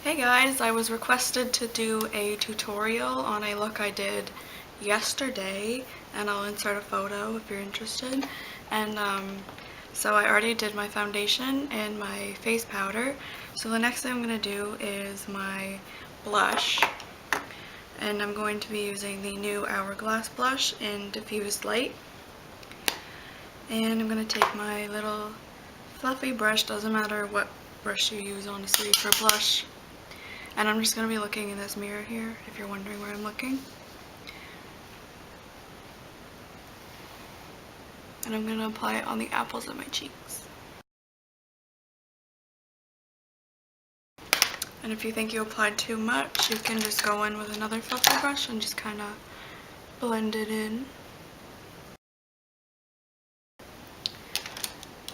Hey guys, I was requested to do a tutorial on a look I did yesterday, and I'll insert a photo if you're interested. And so I already did my foundation and my face powder, so the next thing I'm going to do is my blush, and I'm going to be using the new Hourglass blush in Diffused Light. And I'm going to take my little fluffy brush, doesn't matter what brush you use honestly for blush. And I'm just going to be looking in this mirror here, if you're wondering where I'm looking. And I'm going to apply it on the apples of my cheeks. And if you think you applied too much, you can just go in with another fluffy brush and just kind of blend it in.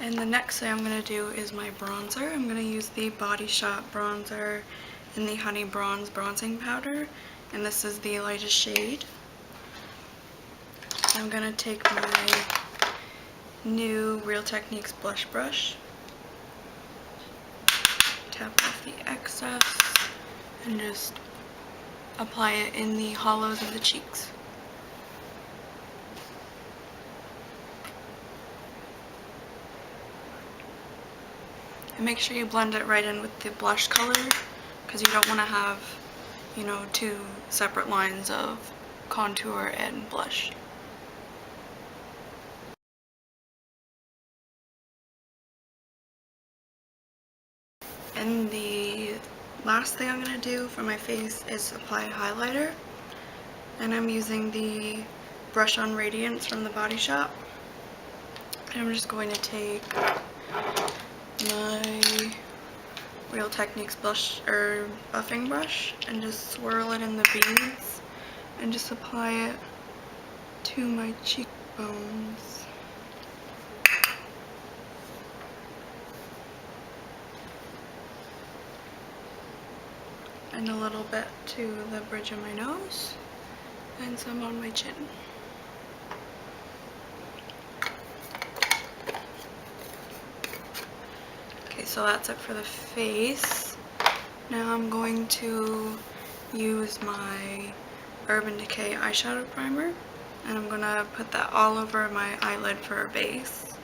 And the next thing I'm going to do is my bronzer. I'm going to use the Body Shop bronzer in the Honey Bronze bronzing powder. And this is the lightest shade. I'm going to take my new Real Techniques blush brush, tap off the excess, and just apply it in the hollows of the cheeks. And make sure you blend it right in with the blush color, because you don't want to have, two separate lines of contour and blush. And the last thing I'm going to do for my face is apply a highlighter. And I'm using the Brush on Radiance from the Body Shop. And I'm just going to take my Real Techniques blush or buffing brush and just swirl it in the beads and just apply it to my cheekbones. And a little bit to the bridge of my nose and some on my chin. Okay, so that's it for the face. Now I'm going to use my Urban Decay eyeshadow primer, and I'm going to put that all over my eyelid for a base.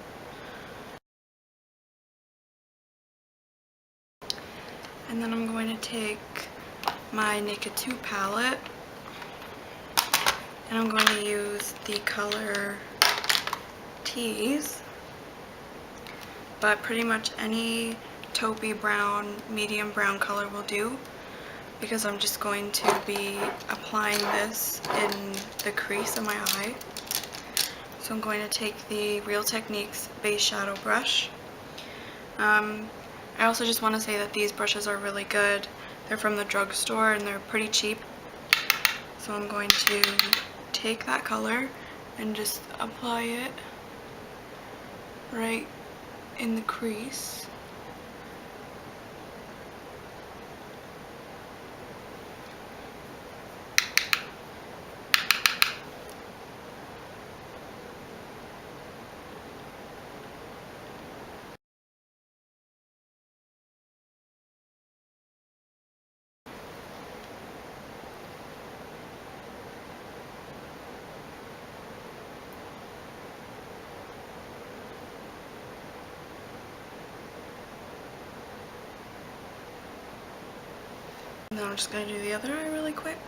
And then I'm going to take my Naked 2 palette, and I'm going to use the color Tease, but pretty much any taupey brown, medium brown color will do, because I'm just going to be applying this in the crease of my eye. So I'm going to take the Real Techniques base shadow brush. I also just want to say that these brushes are really good. They're from the drugstore and they're pretty cheap. So I'm going to take that color and just apply it right in the crease. And then I'm just going to do the other eye really quick.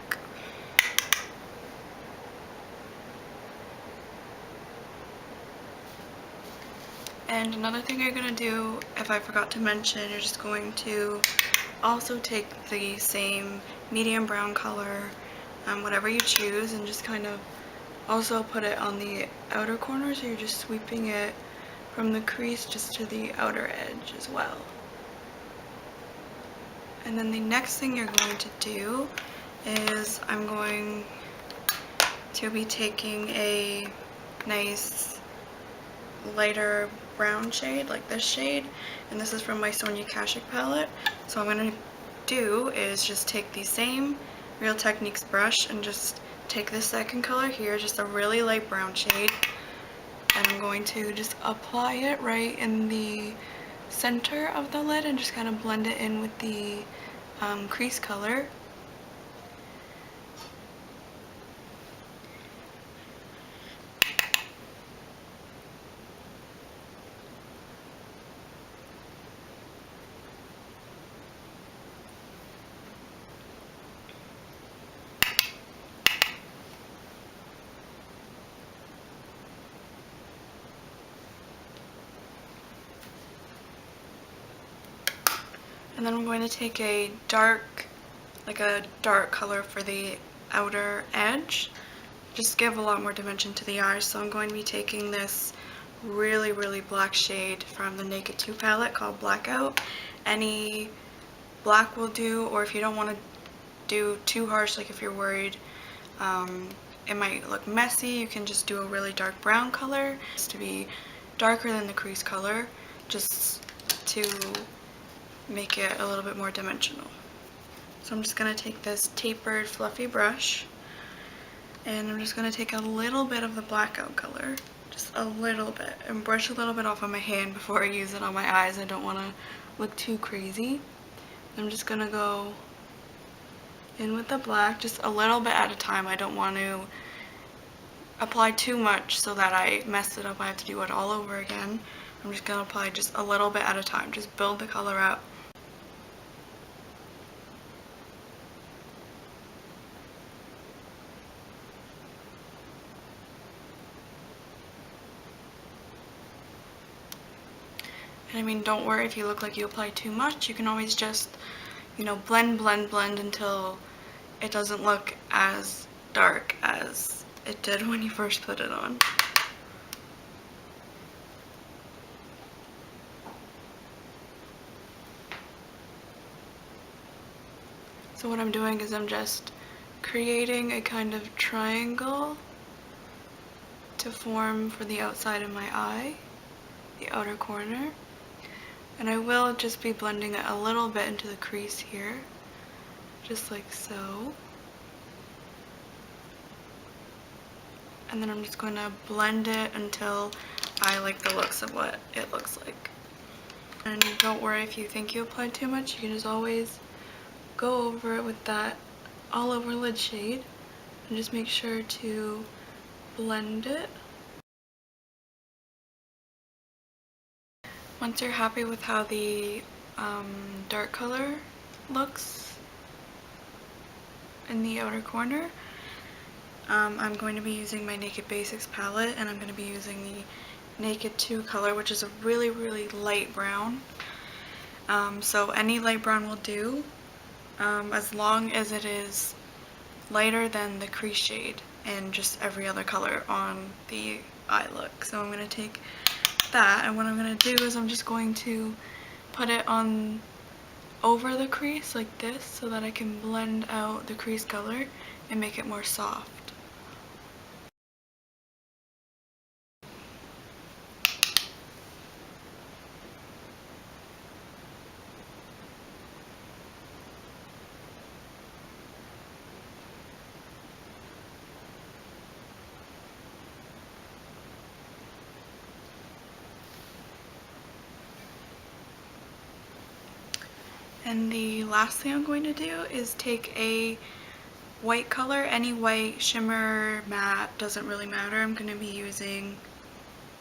And another thing you're going to do, if I forgot to mention, you're just going to also take the same medium brown color, whatever you choose, and just kind of also put it on the outer corner, so you're just sweeping it from the crease just to the outer edge as well. And then the next thing you're going to do is I'm going to be taking a nice lighter brown shade, like this shade, and this is from my Sonia Kashuk palette. So what I'm going to do is just take the same Real Techniques brush and just take this second color here, just a really light brown shade, and I'm going to just apply it right in the center of the lid and just kind of blend it in with the crease color. And then I'm going to take a dark color for the outer edge. Just give a lot more dimension to the eyes. So I'm going to be taking this really, really black shade from the Naked 2 palette called Blackout. Any black will do, or if you don't want to do too harsh, like if you're worried it might look messy, you can just do a really dark brown color just to be darker than the crease color, just to make it a little bit more dimensional. So I'm just going to take this tapered fluffy brush and I'm just going to take a little bit of the blackout color, just a little bit, and brush a little bit off on my hand before I use it on my eyes. I don't want to look too crazy. I'm just going to go in with the black, just a little bit at a time. I don't want to apply too much so that I mess it up. I have to do it all over again. I'm just going to apply just a little bit at a time, just build the color up. And I mean, don't worry if you look like you apply too much. You can always just, you know, blend until it doesn't look as dark as it did when you first put it on. So what I'm doing is I'm just creating a kind of triangle to form for the outside of my eye, the outer corner. And I will just be blending it a little bit into the crease here, just like so. And then I'm just going to blend it until I like the looks of what it looks like. And don't worry if you think you applied too much, you can just always go over it with that all over lid shade and just make sure to blend it. Once you're happy with how the dark color looks in the outer corner, I'm going to be using my Naked Basics palette, and I'm going to be using the Naked 2 color, which is a really, really light brown. So any light brown will do, as long as it is lighter than the crease shade and just every other color on the eye look. So I'm going to take that, and what I'm going to do is I'm just going to put it on over the crease like this so that I can blend out the crease color and make it more soft. And the last thing I'm going to do is take a white color, any white, shimmer, matte, doesn't really matter. I'm going to be using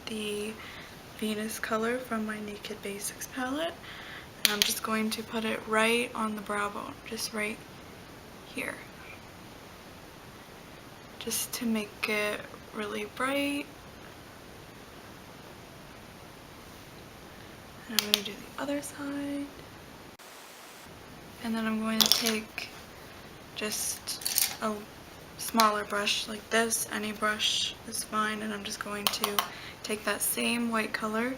the Venus color from my Naked Basics palette. And I'm just going to put it right on the brow bone, just right here. Just to make it really bright. And I'm going to do the other side. And then I'm going to take just a smaller brush like this, any brush is fine, and I'm just going to take that same white color,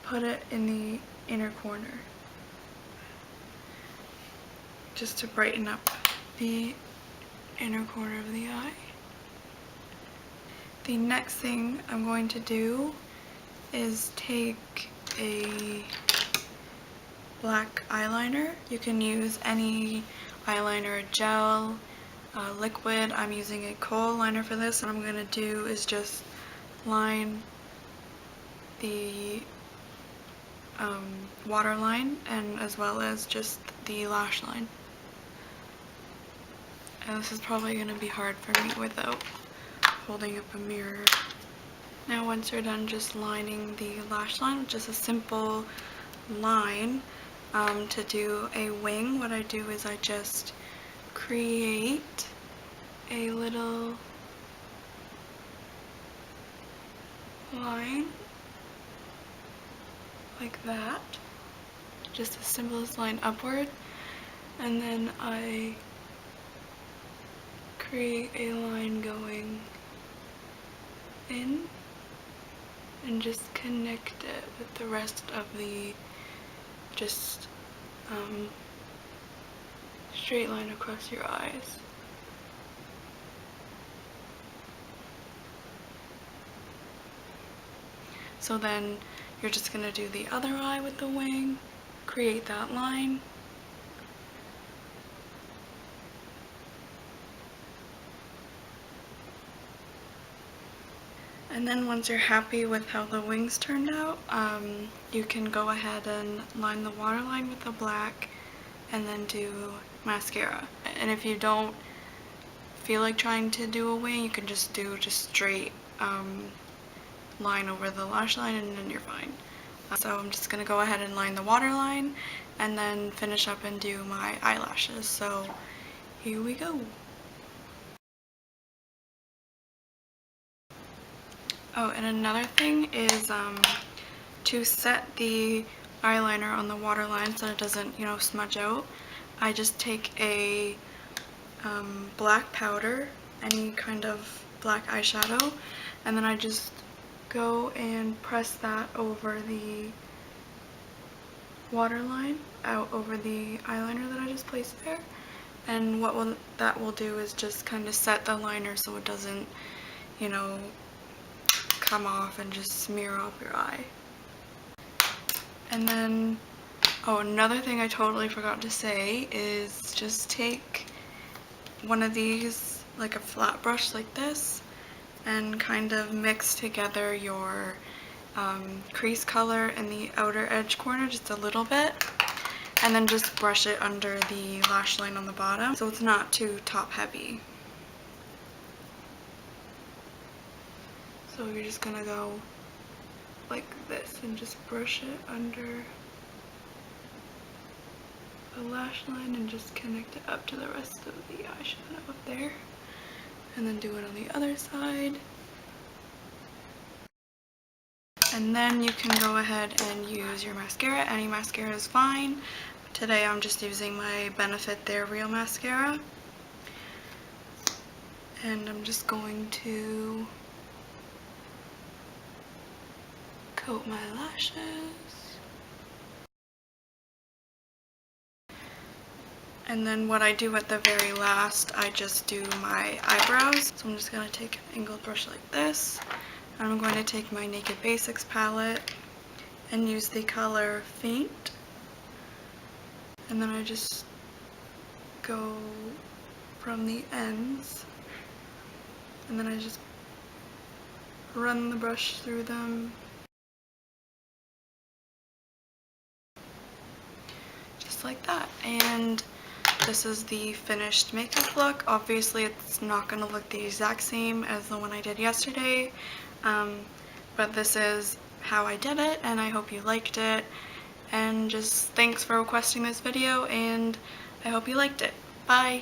put it in the inner corner, just to brighten up the inner corner of the eye. The next thing I'm going to do is take a black eyeliner. You can use any eyeliner, gel, liquid. I'm using a kohl liner for this. What I'm going to do is just line the waterline and as well as just the lash line. And this is probably going to be hard for me without holding up a mirror. Now once you're done just lining the lash line, which is a simple line, to do a wing, what I do is I just create a little line like that, just the simplest line upward, and then I create a line going in and just connect it with the rest of the just straight line across your eyes. So then you're just going to do the other eye with the wing, create that line, and then once you're happy with how the wings turned out, you can go ahead and line the waterline with the black and then do mascara. And if you don't feel like trying to do a wing, you can just do straight line over the lash line and then you're fine. So I'm just going to go ahead and line the waterline and then finish up and do my eyelashes. So here we go. Oh, and another thing is to set the eyeliner on the waterline so it doesn't, you know, smudge out. I just take a black powder, any kind of black eyeshadow, and then I just go and press that over the waterline, out over the eyeliner that I just placed there. And what that will do is just kind of set the liner so it doesn't, you know, come off and just smear off your eye. And then, oh, another thing I totally forgot to say is just take one of these, like a flat brush like this, and kind of mix together your crease color in the outer edge corner just a little bit, and then just brush it under the lash line on the bottom so it's not too top heavy. So you're just gonna go like this and just brush it under the lash line and just connect it up to the rest of the eyeshadow up there, and then do it on the other side. And then you can go ahead and use your mascara. Any mascara is fine. Today I'm just using my Benefit They're Real mascara. And I'm just going to coat my lashes. And then what I do at the very last, I just do my eyebrows. So I'm just going to take an angled brush like this. I'm going to take my Naked Basics palette and use the color Faint. And then I just go from the ends, and then I just run the brush through them. Just like that. And this is the finished makeup look. Obviously it's not going to look the exact same as the one I did yesterday, but this is how I did it, and I hope you liked it. And just thanks for requesting this video, and I hope you liked it. Bye!